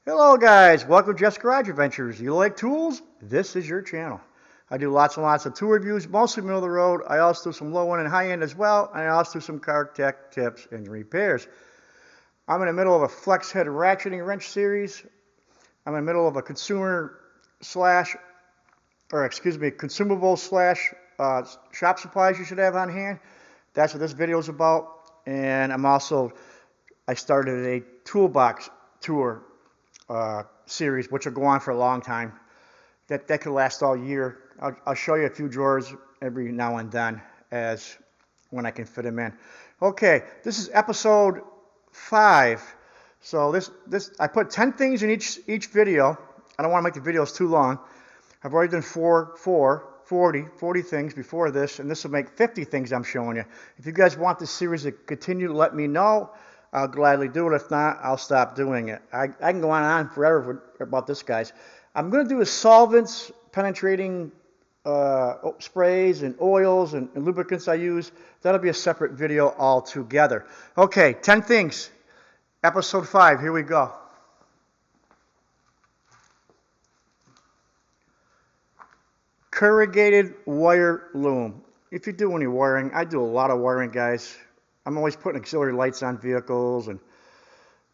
Hello guys, welcome to Jeff's Garage Adventures. You like tools? This is your channel. I do lots and lots of tool reviews, mostly middle of the road. I also do some low end and high end as well, and I also do some car tech tips and repairs. I'm in the middle of a flex head ratcheting wrench series. I'm in the middle of a consumable slash shop supplies you should have on hand. That's what this video is about. And I started a toolbox tour series, which will go on for a long time. That could last all year. I'll show you a few drawers every now and then as when I can fit them in. Okay, this is episode 5. So I put 10 things in each video. I don't want to make the videos too long. I've already done 40 things before this, and this will make 50 things I'm showing you. If you guys want this series to continue, let me know. I'll gladly do it. If not, I'll stop doing it. I can go on and on forever about this, guys. I'm going to do the solvents, penetrating sprays and oils and lubricants I use. That'll be a separate video altogether. Okay, 10 things. Episode 5. Here we go. Corrugated wire loom. If you do any wiring, I do a lot of wiring, guys. I'm always putting auxiliary lights on vehicles and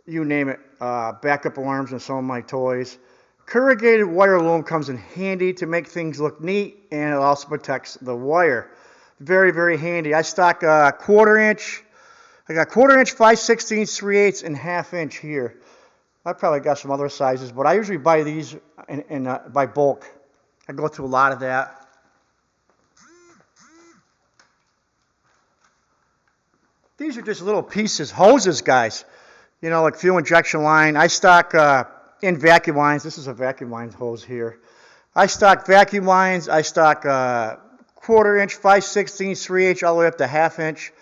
you name it, backup alarms and some of my toys. Corrugated wire loom comes in handy to make things look neat, and it also protects the wire. Very, very handy. I stock a quarter-inch. I got quarter-inch, 5/16, 3/8, and half-inch here. I probably got some other sizes, but I usually buy these by bulk. I go through a lot of that. These are just little pieces, hoses, guys. You know, like fuel injection line. I stock in vacuum lines. This is a vacuum line hose here. I stock vacuum lines. I stock quarter-inch, 5/16, 3/8, all the way up to half-inch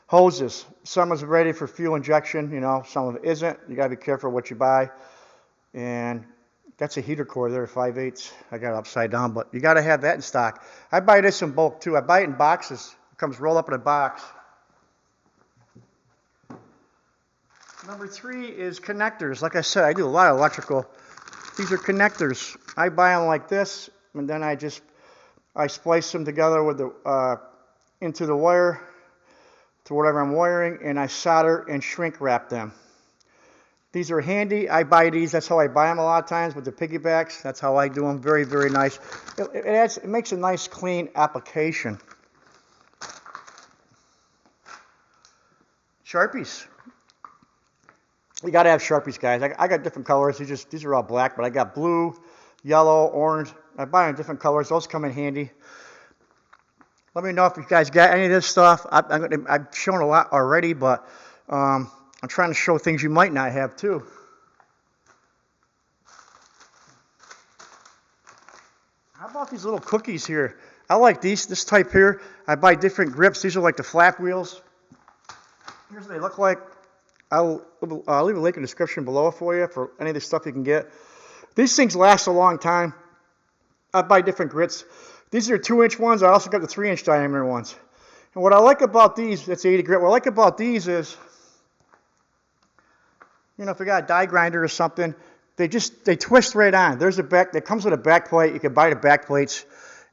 hoses. Some is ready for fuel injection. You know, some of it isn't. You got to be careful what you buy. And that's a heater core there, 5/8. I got it upside down, but you got to have that in stock. I buy this in bulk too. I buy it in boxes. It comes rolled up in a box. Number 3 is connectors. Like I said, I do a lot of electrical. These are connectors. I buy them like this, and then I splice them together with into the wire to whatever I'm wiring, and I solder and shrink wrap them. These are handy. I buy these. That's how I buy them a lot of times with the piggybacks. That's how I do them. Very, very nice. It makes a nice, clean application. Sharpies. You got to have Sharpies, guys. I got different colors. These are all black, but I got blue, yellow, orange. I buy them in different colors. Those come in handy. Let me know if you guys got any of this stuff. I've shown a lot already, but I'm trying to show things you might not have too. How about these little cookies here? I like this type here. I buy different grips. These are like the flap wheels. Here's what they look like. I'll leave a link in the description below for you for any of the stuff you can get. These things last a long time. I buy different grits. These are 2-inch ones. I also got the 3-inch diameter ones. And what I like about these, that's 80 grit. What I like about these is, you know, if you got a die grinder or something, they twist right on. There's a back. That comes with a back plate. You can buy the back plates,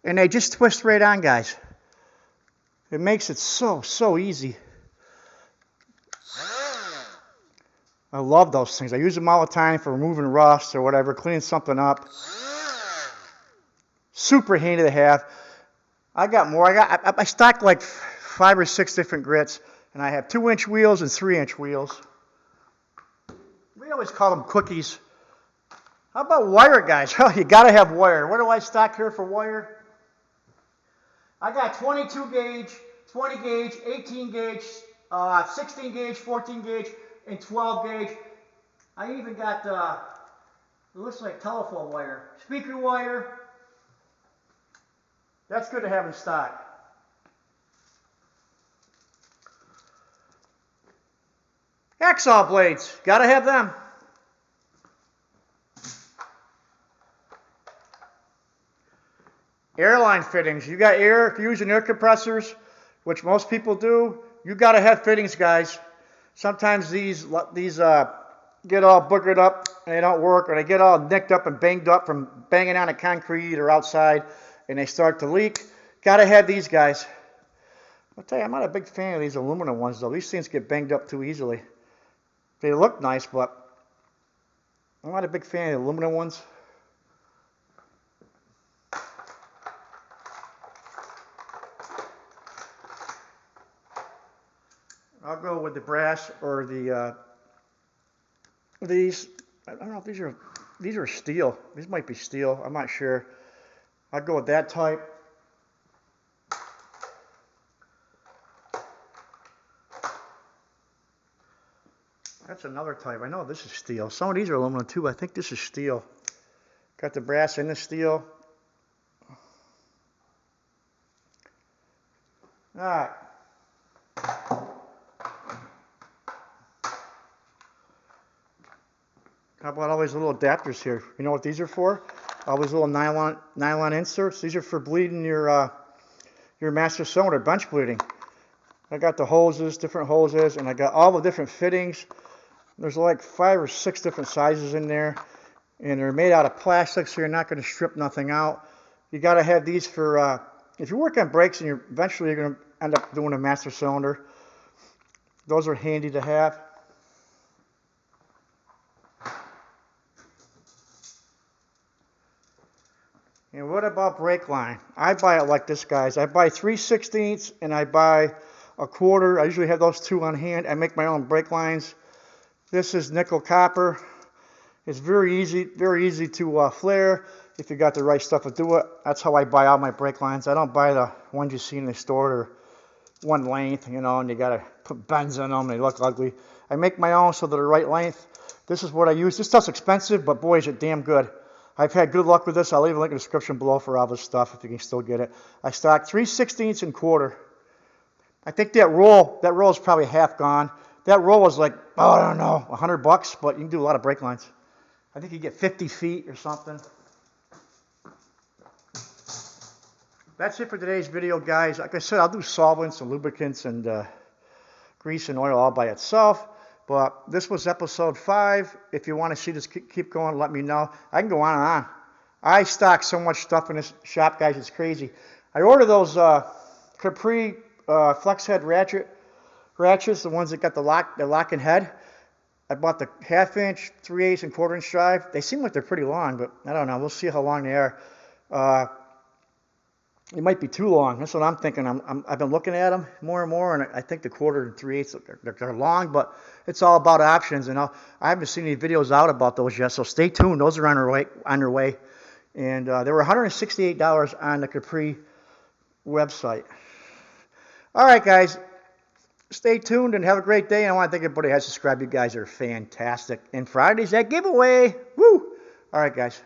and they just twist right on, guys. It makes it so easy. I love those things. I use them all the time for removing rust or whatever, cleaning something up. Super handy to have. I got more. I stock like 5 or 6 different grits, and I have 2-inch wheels and 3-inch wheels. We always call them cookies. How about wire, guys? Oh, you got to have wire. What do I stock here for wire? I got 22 gauge, 20 gauge, 18 gauge, 16 gauge, 14 gauge, and 12 gauge. I even got, it looks like telephone wire, speaker wire. That's good to have in stock. Hacksaw blades, gotta have them. Airline fittings, you got air, if you're using air compressors, which most people do, you gotta have fittings, guys. Sometimes these get all boogered up and they don't work, or they get all nicked up and banged up from banging on the concrete or outside, and they start to leak. Gotta have these guys. I'll tell you, I'm not a big fan of these aluminum ones though. These things get banged up too easily. They look nice, but I'm not a big fan of the aluminum ones. I'll go with the brass or the these. I don't know if these are steel. These might be steel. I'm not sure. I'll go with that type. That's another type. I know this is steel. Some of these are aluminum too. I think this is steel. Got the brass and the steel. All right. How about all these little adapters here? You know what these are for? All these little nylon inserts. These are for bleeding your master cylinder, bench bleeding. I got the hoses, different hoses, and I got all the different fittings. There's like 5 or 6 different sizes in there, and they're made out of plastic, so you're not going to strip nothing out. You got to have these for if you work on brakes, and eventually you're going to end up doing a master cylinder. Those are handy to have. And what about brake line? I buy it like this, guys. I buy 3/16 and I buy a quarter. I usually have those 2 on hand. I make my own brake lines. This is nickel copper. It's very easy to flare if you got the right stuff to do it. That's how I buy all my brake lines. I don't buy the ones you see in the store or one length, you know, and you got to put bends in them. They look ugly. I make my own so they're the right length. This is what I use. This stuff's expensive, but boy, is it damn good. I've had good luck with this. I'll leave a link in the description below for all this stuff if you can still get it. I stock 3/16 and quarter. I think that roll is probably half gone. That roll was like, oh, I don't know, $100, but you can do a lot of brake lines. I think you get 50 feet or something. That's it for today's video, guys. Like I said, I'll do solvents and lubricants and grease and oil all by itself. But this was episode 5. If you want to see this keep going, let me know. I can go on and on. I stock so much stuff in this shop, guys, it's crazy. I ordered those Capri flex head ratchets, the ones that got the locking head. I bought the 1/2 inch, 3/8, and 1/4 inch drive. They seem like they're pretty long, but I don't know. We'll see how long they are. It might be too long. That's what I'm thinking. I've been looking at them more and more, and I think the 1/4 and 3/8 they're long, but it's all about options. And I haven't seen any videos out about those yet, so stay tuned. Those are on their way. And they were $168 on the Capri website. All right, guys. Stay tuned and have a great day. And I want to thank everybody who has subscribed. You guys are fantastic. And Friday's that giveaway. Woo! All right, guys.